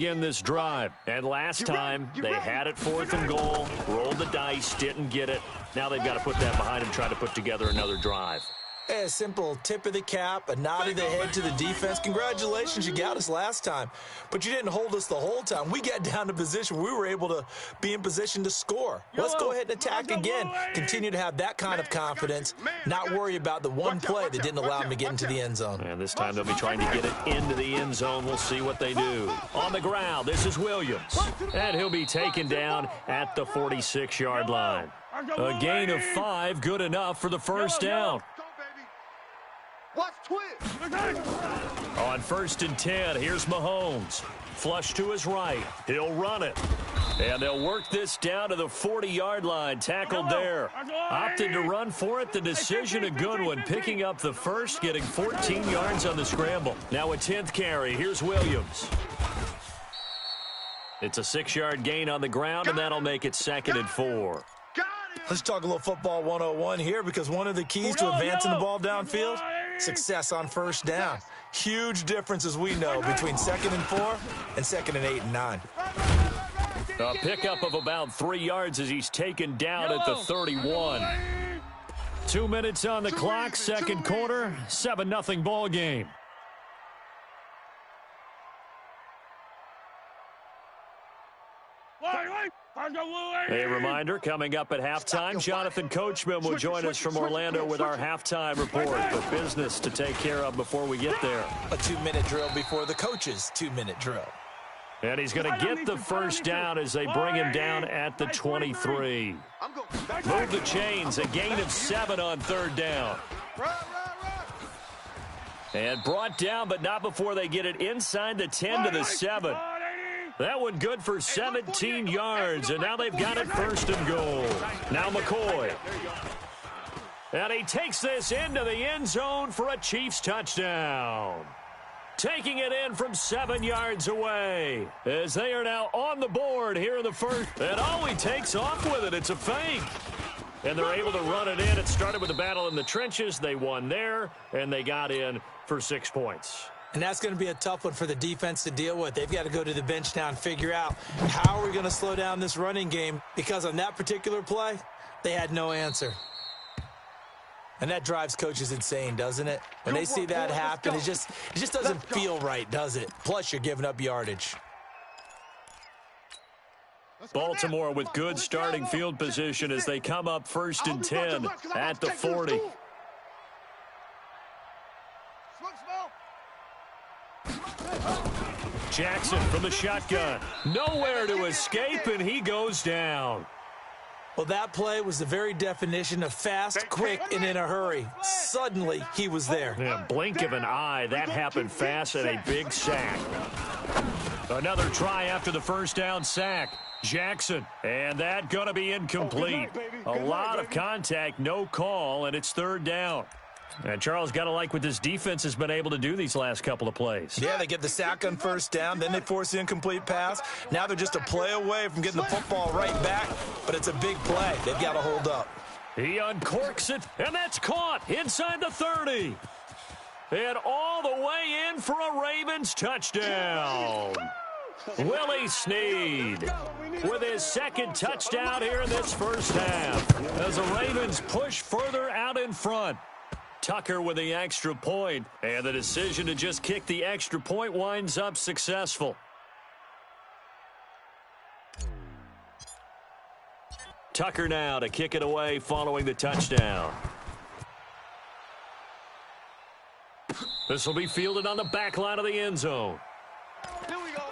in this drive. And last time, they had it 4th and goal, rolled the dice, didn't get it. Now they've got to put that behind them, try to put together another drive. A simple tip of the cap, a nod of the head to the defense. Congratulations, you got us last time. But you didn't hold us the whole time. We got down to position. We were able to be in position to score. Let's go ahead and attack again. Continue to have that kind of confidence. Not worry about the one play that didn't allow them to get into the end zone. And this time they'll be trying to get it into the end zone. We'll see what they do. On the ground, this is Williams. And he'll be taken down at the 46-yard line. A gain of 5, good enough for the first down. Watch twist. On 1st and 10, here's Mahomes. Flush to his right. He'll run it. And they'll work this down to the 40-yard line. Tackled there. Opted to run for it. The decision a good one. Picking up the first, getting 14 yards on the scramble. Now a 10th carry. Here's Williams. It's a 6-yard gain on the ground, and that'll make it 2nd and 4. Let's talk a little football 101 here, because one of the keys to advancing the ball downfield, success on first down. Huge difference, as we know, between 2nd and 4 and 2nd and 8 and 9. A pickup of about 3 yards as he's taken down at the 31. 2 minutes on the clock, second quarter, 7-0 ball game. A reminder, coming up at halftime, Jonathan Coachman will join us from Orlando with our halftime report for business to take care of before we get there. A 2-minute drill before the coach's 2-minute drill. And he's going to get the first down as they bring him down at the 23. Move the chains, a gain of 7 on 3rd down. And brought down, but not before they get it inside the 10 to the 7. That one good for 17 yards, and now they've got it 1st and goal. Now McCoy. And he takes this into the end zone for a Chiefs touchdown. Taking it in from 7 yards away, as they are now on the board here in the first. And oh, he takes off with it. It's a fake. And they're able to run it in. It started with a battle in the trenches. They won there, and they got in for 6 points. And that's going to be a tough one for the defense to deal with. They've got to go to the bench now and figure out how are we going to slow down this running game, because on that particular play, they had no answer. And that drives coaches insane, doesn't it? When they see that happen, it just doesn't feel right, does it? Plus, you're giving up yardage. Baltimore with good starting field position as they come up 1st and 10 at the 40. Jackson from the shotgun. Nowhere to escape, and he goes down. Well, that play was the very definition of fast, quick, and in a hurry. Suddenly, he was there. Yeah, blink of an eye. That happened fast, and a big sack. Another try after the first down sack. Jackson, and that going to be incomplete. A lot of contact, no call, and it's 3rd down. And Charles, got to like what this defense has been able to do these last couple of plays. Yeah, they get the sack on first down, then they force the incomplete pass. Now they're just a play away from getting the football right back, but it's a big play. They've got to hold up. He uncorks it, and that's caught inside the 30. And all the way in for a Ravens touchdown. Willie Snead with his 2nd touchdown here in this first half, as the Ravens push further out in front. Tucker with the extra point, and the decision to just kick the extra point winds up successful. Tucker now to kick it away following the touchdown. This will be fielded on the back line of the end zone. Here we go.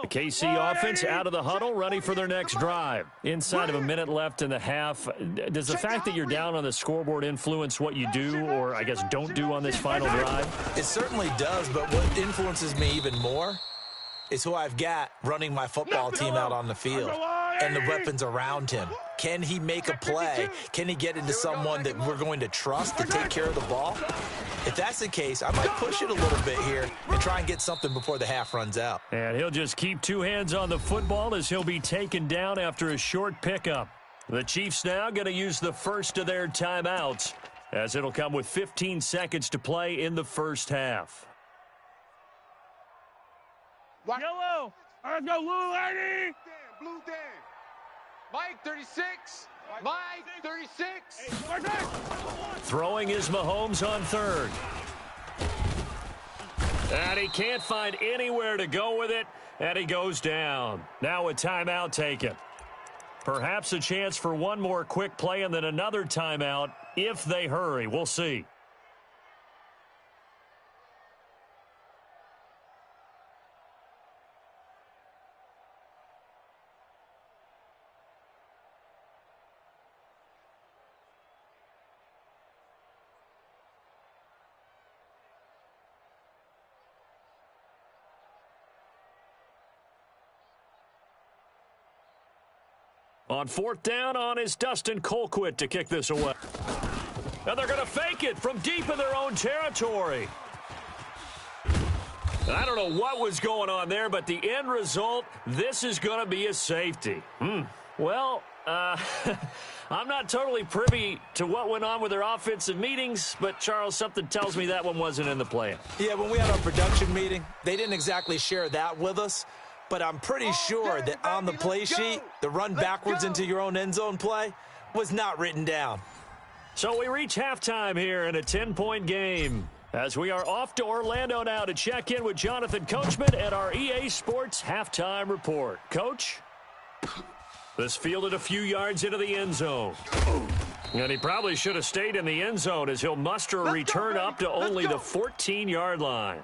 The KC offense out of the huddle, ready for their next drive. Inside of a minute left in the half, does the fact that you're down on the scoreboard influence what you do, or I guess don't do on this final drive? It certainly does, but what influences me even more is who I've got running my football team out on the field and the weapons around him. Can he make a play? Can he get into someone that we're going to trust to take care of the ball? If that's the case, I might push it a little bit here and try and get something before the half runs out. And he'll just keep 2 hands on the football as he'll be taken down after a short pickup. The Chiefs now going to use the first of their timeouts, as it'll come with 15 seconds to play in the first half. Yellow. Let's go, blue lady. Blue Dan. Mike, 36. Mike, 36. Throwing is Mahomes on third. And he can't find anywhere to go with it, and he goes down. Now a timeout taken. Perhaps a chance for one more quick play and then another timeout if they hurry. We'll see. On fourth down, on is Dustin Colquitt to kick this away. And they're going to fake it from deep in their own territory. I don't know what was going on there, but the end result, this is going to be a safety. Well, I'm not totally privy to what went on with their offensive meetings, but, Charles, something tells me that one wasn't in the plan. Yeah, when we had our production meeting, they didn't exactly share that with us. But I'm pretty sure that on the play sheet, the run backwards into your own end zone play was not written down. So we reach halftime here in a 10-point game, as we are off to Orlando now to check in with Jonathan Coachman at our EA Sports Halftime Report. Coach? This fielded a few yards into the end zone. And he probably should have stayed in the end zone, as he'll muster a return up to only the 14-yard line.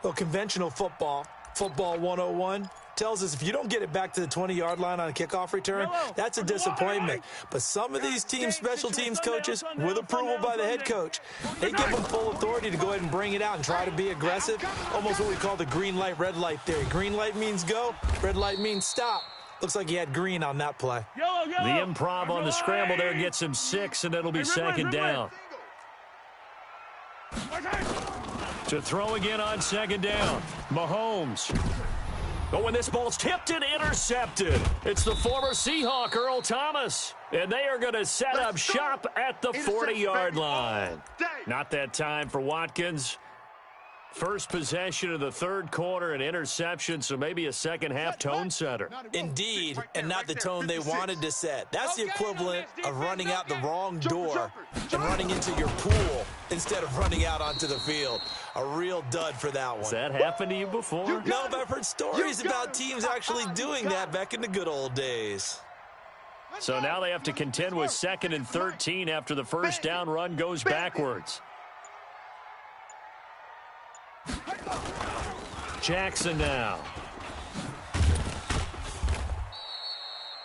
Well, conventional football 101, tells us if you don't get it back to the 20-yard line on a kickoff return, that's a disappointment. But some of these team special teams coaches, with approval by the head coach, they give them full authority to go ahead and bring it out and try to be aggressive, almost what we call the green light, red light theory. Green light means go, red light means stop. Looks like he had green on that play. The improv on the scramble there gets him 6, and it'll be second down. To throw again on second down, Mahomes. But when this ball's tipped and intercepted, it's the former Seahawk, Earl Thomas. And they are going to set up shop at the 40-yard line. Not that time for Watkins. First possession of the third quarter, an interception, so maybe a second-half tone setter. Indeed, and not the tone they wanted to set. That's the equivalent of running out the wrong door and running into your pool instead of running out onto the field. A real dud for that one. Has that happened to you before? No, but I've heard stories about teams actually doing that back in the good old days. So now they have to contend with 2nd and 13 after the first down run goes backwards. Jackson now.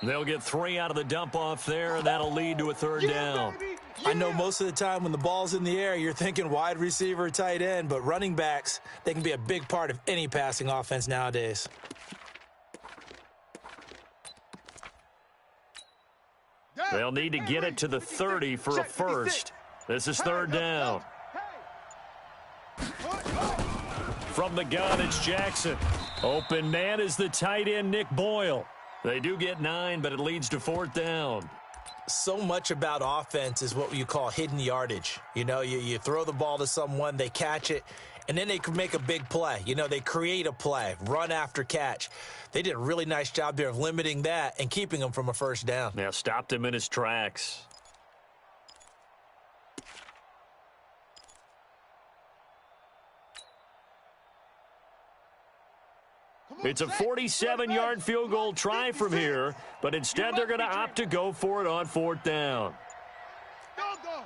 They'll get 3 out of the dump off there, and that'll lead to a third down. I know most of the time when the ball's in the air, you're thinking wide receiver, tight end, but running backs, they can be a big part of any passing offense nowadays. They'll need to get it to the 30 for a first. This is third down. From the gun, it's Jackson. Open man is the tight end, Nick Boyle. They do get 9, but it leads to fourth down. So much about offense is what you call hidden yardage. You know, you throw the ball to someone, they catch it, and then they can make a big play. You know, they create a play, run after catch. They did a really nice job there of limiting that and keeping him from a first down. Now stopped him in his tracks. It's a 47-yard field goal try from here, but instead they're going to opt to go for it on fourth down. Go. Hey,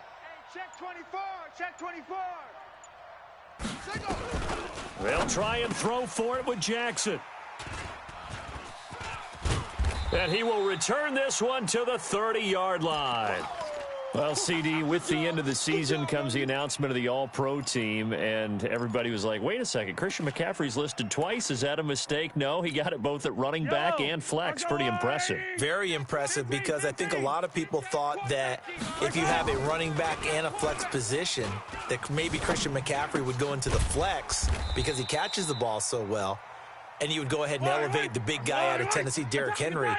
check 24. Check 24. They'll try and throw for it with Jackson. And he will return this one to the 30-yard line. Well, CD, with the end of the season comes the announcement of the All-Pro team, and everybody was like, wait a second, Christian McCaffrey's listed twice. Is that a mistake? No, he got it both at running back and flex. Pretty impressive. Very impressive, because I think a lot of people thought that if you have a running back and a flex position, that maybe Christian McCaffrey would go into the flex because he catches the ball so well, and you would go ahead and elevate the big guy out of Tennessee, Derrick Henry,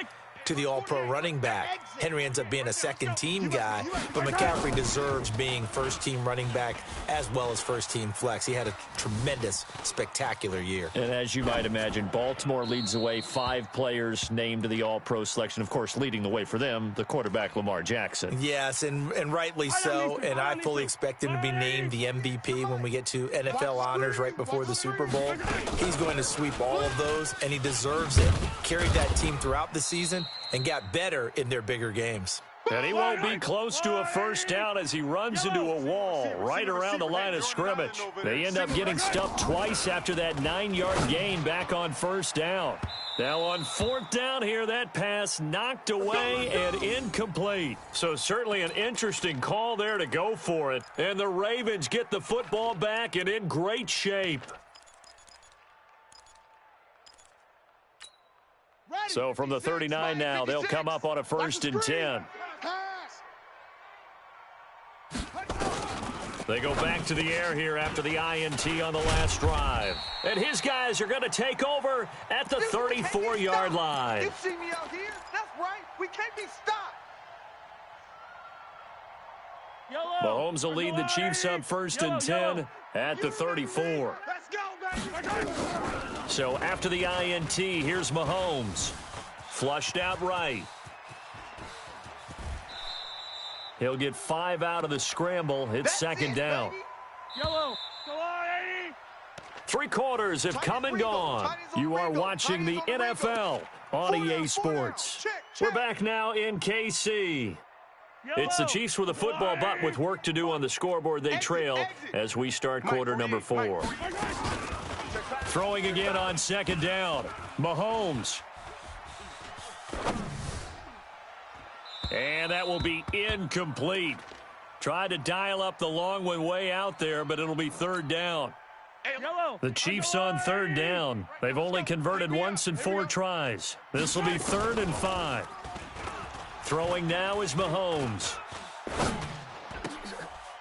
to the all-pro running back. Henry ends up being a second-team guy, but McCaffrey deserves being first-team running back as well as first-team flex. He had a tremendous, spectacular year. And as you might imagine, Baltimore leads the way. 5 players named to the all-pro selection. Of course, leading the way for them, the quarterback Lamar Jackson. Yes, and rightly so, and I fully expect him to be named the MVP when we get to NFL honors right before the Super Bowl. He's going to sweep all of those, and he deserves it. Carried that team throughout the season and got better in their bigger games. And he won't be close to a first down as he runs into a wall right around the line of scrimmage. They end up getting stuffed twice after that 9-yard gain back on first down. Now on 4th down here, that pass knocked away and incomplete. So certainly an interesting call there to go for it. And the Ravens get the football back and in great shape. So from the 39 now, they'll come up on a 1st and 10. They go back to the air here after the INT on the last drive. And his guys are going to take over at the 34-yard line. You see me out here? That's right. We can't be stopped. Mahomes will lead the Chiefs up 1st and 10 at the 34. Let's go, baby. So after the INT, here's Mahomes. Flushed out right. He'll get 5 out of the scramble. It's 2nd down. Yellow. Go on, 80. 3 quarters have come and gone. You are watching the NFL on EA Sports. We're back now in KC. It's the Chiefs with a football, but with work to do on the scoreboard, they trail as we start quarter number 4. Throwing again on 2nd down. Mahomes. And that will be incomplete. Tried to dial up the long one way out there, but it'll be 3rd down. The Chiefs on 3rd down. They've only converted once in 4 tries. This will be 3rd and 5. Throwing now is Mahomes.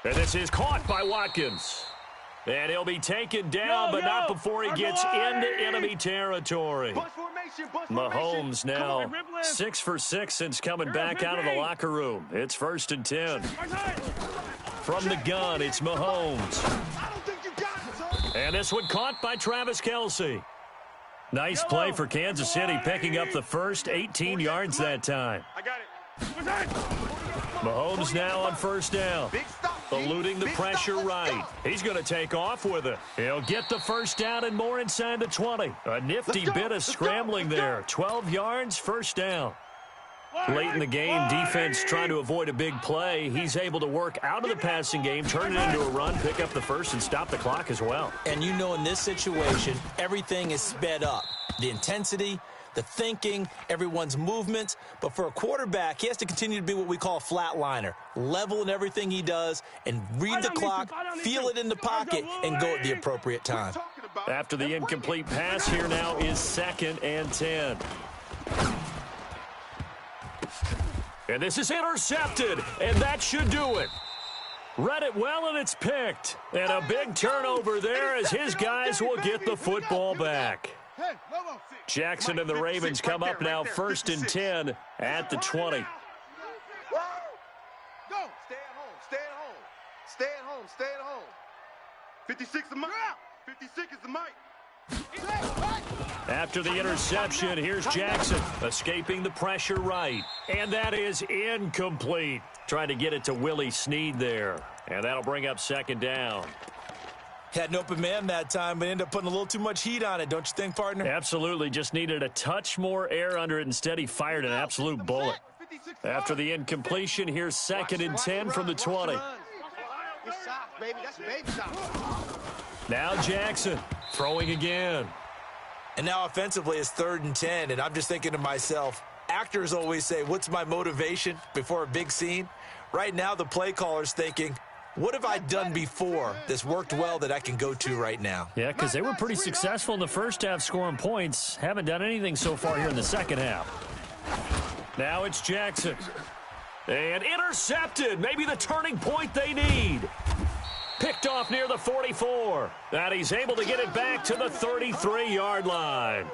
And this is caught by Watkins. And he'll be taken down, but not before he gets into enemy territory. Mahomes now 6 for 6 since coming back out of the locker room. It's 1st and 10. From the gun, it's Mahomes. And this one caught by Travis Kelce. Nice play for Kansas City, picking up the first 18 yards that time. I got it. Mahomes now on 1st down. Eluding the pressure right. He's going to take off with it. He'll get the 1st down and more inside the 20. A nifty bit of scrambling there. 12 yards, 1st down. Late in the game, defense trying to avoid a big play. He's able to work out of the passing game, turn it into a run, pick up the 1st, and stop the clock as well. And you know in this situation, everything is sped up. The intensity, the thinking, everyone's movement. But for a quarterback, he has to continue to be what we call a flatliner. Level in everything he does and read the clock, feel it in the pocket, and go at the appropriate time. After the incomplete pass, here now is 2nd and 10. And this is intercepted, and that should do it. Read it well, and it's picked. And a big turnover there as his guys will get the football back. Jackson and the Ravens come up now 1st and 10 at the 20. Go. Stay at home. Stay at home. Stay at home. Stay at home. 56 is the mic. 56 is the mic. After the interception, here's Jackson escaping the pressure right. And that is incomplete. Trying to get it to Willie Snead there. And that'll bring up 2nd down. Had an open man that time, but ended up putting a little too much heat on it, don't you think, partner? Absolutely. Just needed a touch more air under it. Instead, he fired an absolute bullet. After the incompletion, here's 2nd and 10 from the 20. Now Jackson throwing again. And now offensively, it's 3rd and 10, and I'm just thinking to myself, actors always say, what's my motivation before a big scene? Right now, the play caller's thinking, what have I done before that's worked well that I can go to right now? Yeah, because they were pretty successful in the first half scoring points. Haven't done anything so far here in the second half. Now it's Jackson. And intercepted. Maybe the turning point they need. Picked off near the 44. And he's able to get it back to the 33-yard line.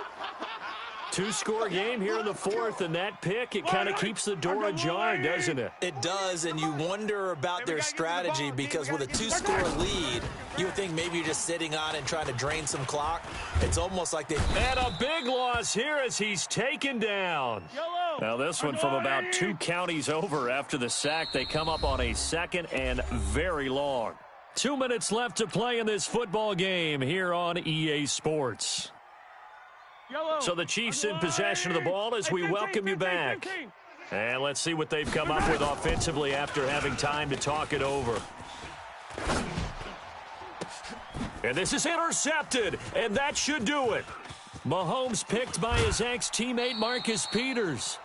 Two-score game here in the fourth, and that pick, it kind of keeps the door ajar, doesn't it? It does, and you wonder about their strategy because with a two-score lead, you would think maybe you're just sitting on it and trying to drain some clock. It's almost like they... And a big loss here as he's taken down. Now this one from about 2 counties over after the sack. They come up on a second and very long. 2 minutes left to play in this football game here on EA Sports. So the Chiefs in possession of the ball as we welcome you back. And let's see what they've come up with offensively after having time to talk it over. And this is intercepted, and that should do it. Mahomes picked by his ex-teammate Marcus Peters.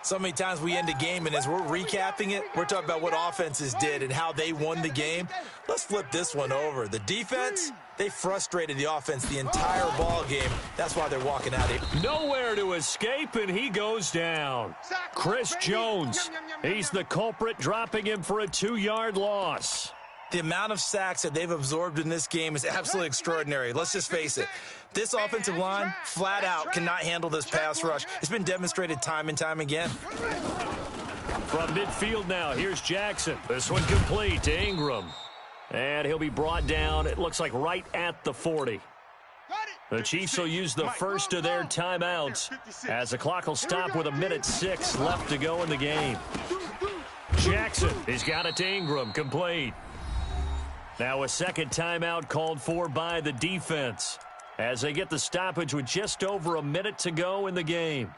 So many times we end a game, and as we're recapping it, we're talking about what offenses did and how they won the game. Let's flip this one over. The defense, they frustrated the offense the entire ball game. That's why they're walking out here. Nowhere to escape, and he goes down. Chris Jones, he's the culprit, dropping him for a 2-yard loss. The amount of sacks that they've absorbed in this game is absolutely extraordinary. Let's just face it. This offensive line, flat out, cannot handle this pass rush. It's been demonstrated time and time again. From midfield now, here's Jackson. This one complete to Ingram. And he'll be brought down, it looks like right at the 40. The Chiefs will use the first of their timeouts as the clock will stop with 1:06 left to go in the game. Jackson, he's got it to Ingram, complete. Now a second timeout called for by the defense as they get the stoppage with just over a minute to go in the game.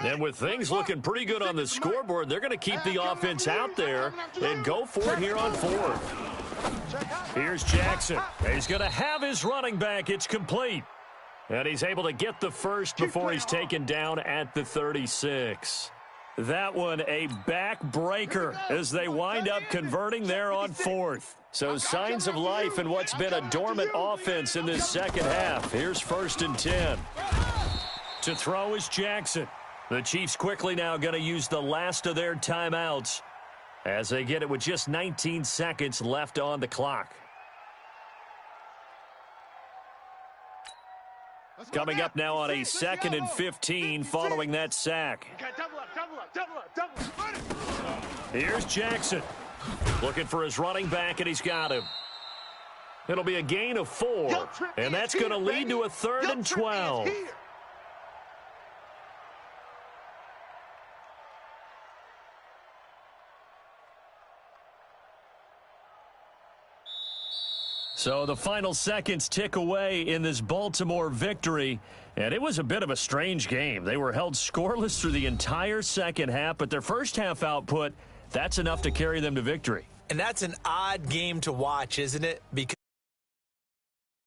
And with things looking pretty good on the scoreboard, they're going to keep the offense out there and go for it here on fourth. Here's Jackson. He's going to have his running back. It's complete. And he's able to get the first before he's taken down at the 36. That one a backbreaker as they wind up converting there on fourth. So signs of life in what's been a dormant offense in this second half. Here's 1st and 10. To throw is Jackson. The Chiefs quickly now going to use the last of their timeouts as they get it with just 19 seconds left on the clock. Coming up now on a 2nd and 15 following that sack. Here's Jackson. Looking for his running back, and he's got him. It'll be a gain of 4, and that's going to lead to a 3rd and 12. So the final seconds tick away in this Baltimore victory, and it was a bit of a strange game. They were held scoreless through the entire second half, but their first half output, that's enough to carry them to victory. And that's an odd game to watch, isn't it? Because